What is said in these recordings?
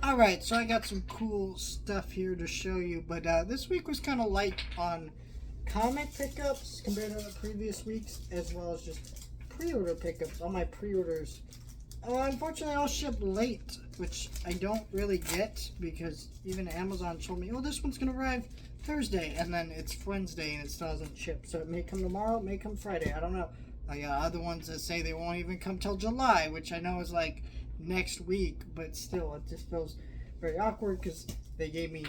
Alright, so I got some cool stuff here to show you, but this week was kind of light on comic pickups compared to the previous weeks, as well as just pre-order pickups. All my pre-orders, unfortunately, all shipped late, which I don't really get because even Amazon told me, oh, this one's going to arrive Thursday, and then it's Wednesday and it still hasn't shipped. So it may come tomorrow, it may come Friday. I don't know. I got other ones that say they won't even come till July, which I know is like next week, but still, it just feels very awkward because they gave me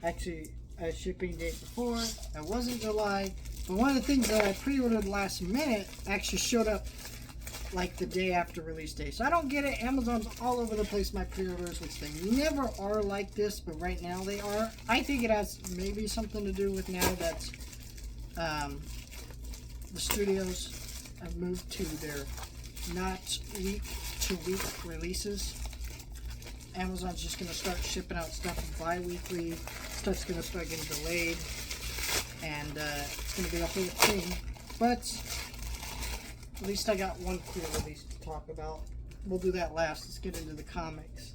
actually a shipping date before. It wasn't July, but one of the things that I pre-ordered last minute actually showed up like the day after release day. So I don't get it. Amazon's all over the place, my pre-orders, which they never are like this, but right now they are. I think it has maybe something to do with now that the studios have moved to their not week-to-week releases. Amazon's just going to start shipping out stuff bi-weekly. Stuff's going to start getting delayed, and it's going to be a whole thing. But at least I got one cool release to talk about. We'll do that last. Let's get into the comics.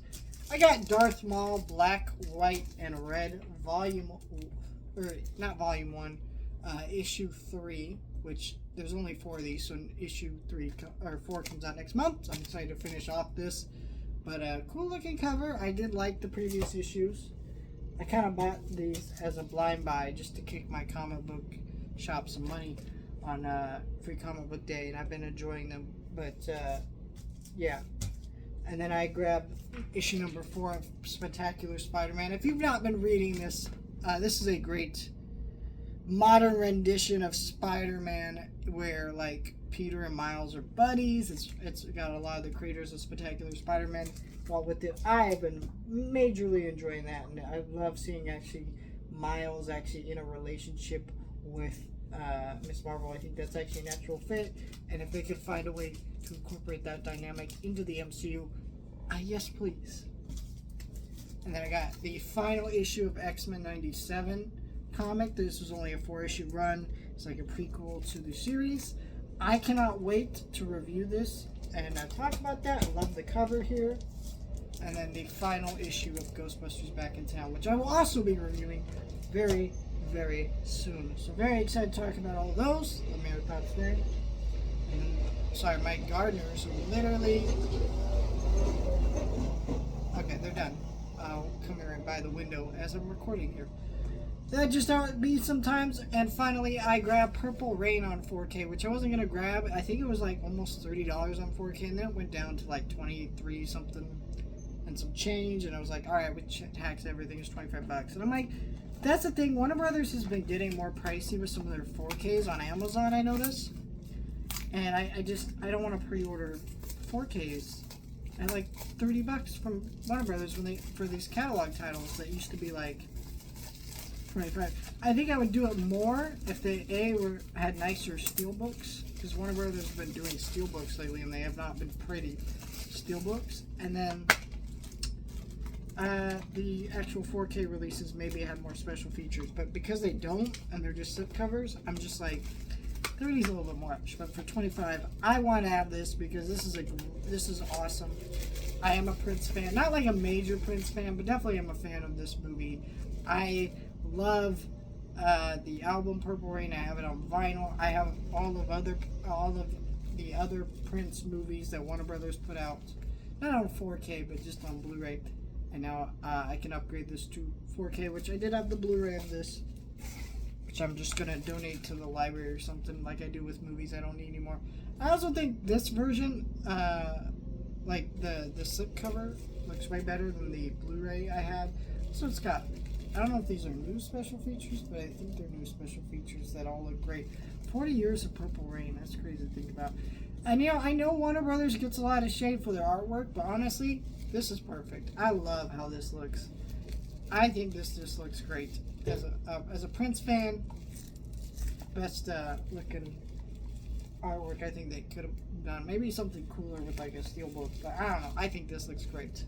I got Darth Maul Black, White, and Red not Volume 1, Issue 3, which there's only 4 of these, so Issue 4 comes out next month. So I'm excited to finish off this. But cool looking cover. I did like the previous issues. I kind of bought these as a blind buy just to kick my comic book shop some money on Free Comic Book Day, and I've been enjoying them. But yeah. And then I grabbed issue number 4 of Spectacular Spider-Man. If you've not been reading this, this is a great modern rendition of Spider-Man where like Peter and Miles are buddies. It's got a lot of the creators of Spectacular Spider-Man involved with it. I've been majorly enjoying that, and I love seeing actually Miles actually in a relationship with Miss Marvel. I think that's actually a natural fit, and if they could find a way to incorporate that dynamic into the MCU, yes please. And then I got the final issue of X-Men 97 comic. This was only a 4-issue run. It's like a prequel to the series. I cannot wait to review this and talk about that. I love the cover here. And then the final issue of Ghostbusters Back in Town, which I will also be reviewing very, very soon. So very excited to talk about all of those. Let me know your thoughts there. And then, sorry, my gardeners are literally... Okay, they're done. Coming right by the window as I'm recording here. That just how it be sometimes. And finally, I grabbed Purple Rain on 4K, which I wasn't going to grab. I think it was like almost $30 on 4K, and then it went down to like 23 something and some change. And I was like, all right, with tax everything, it's 25 bucks. And I'm like, that's the thing. Warner Brothers has been getting more pricey with some of their 4Ks on Amazon, I notice. And I don't want to pre-order 4Ks. I had like 30 bucks from Warner Brothers for these catalog titles that used to be like 25. I think I would do it more if they had nicer steelbooks, because Warner Brothers has been doing steelbooks lately and they have not been pretty steelbooks. And then the actual 4K releases maybe had more special features, but because they don't and they're just slipcovers, I'm just like 30 is a little bit much. But for 25, I want to have this because this is awesome. I am a Prince fan, not like a major Prince fan, but definitely I'm a fan of this movie. I love the album Purple Rain. I have it on vinyl. I have all of the other Prince movies that Warner Brothers put out, not on 4K but just on Blu-ray. And now I can upgrade this to 4K, which I did have the Blu-ray of this, which I'm just gonna donate to the library or something, like I do with movies I don't need anymore. I also think this version, like the slipcover, looks way better than the Blu-ray I had. So it's got, I don't know if these are new special features, but I think they're new special features that all look great. 40 years of Purple Rain, that's crazy to think about. And I know Warner Brothers gets a lot of shade for their artwork, but honestly, this is perfect. I love how this looks. I think this just looks great. As a Prince fan, best looking artwork I think they could have done. Maybe something cooler with like a steelbook, but I don't know. I think this looks great.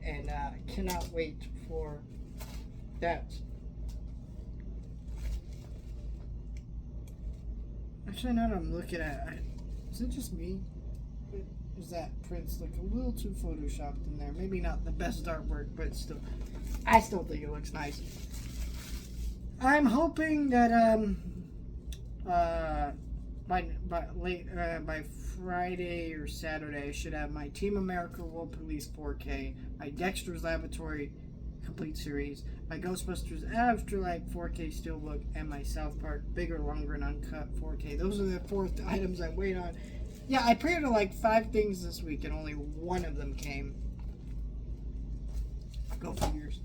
And cannot wait for that. Actually, now that I'm looking at it, is it just me? is that Prince look a little too photoshopped in there. Maybe not the best artwork, but still, I still think it looks nice. I'm hoping that by Friday or Saturday I should have my Team America World Police 4K, my Dexter's Laboratory complete series, my Ghostbusters Afterlife 4K Steelbook, and my South Park Bigger, Longer, and Uncut 4K. Those are the 4 items I wait on. Yeah, I pre-ordered like 5 things this week and only 1 of them came. Go figures.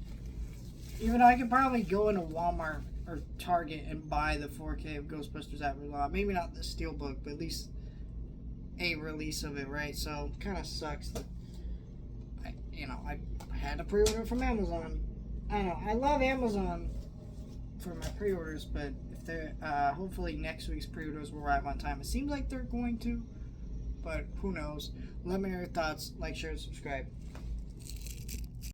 Even though I could probably go into Walmart or Target and buy the 4K of Ghostbusters Afterlife. Maybe not the Steelbook, but at least a release of it, right? So, kind of sucks that I had to pre-order from Amazon. I don't know. I love Amazon for my pre-orders, but if they're hopefully next week's pre-orders will arrive on time. It seems like they're going to, but who knows? Let me know your thoughts. Like, share, and subscribe.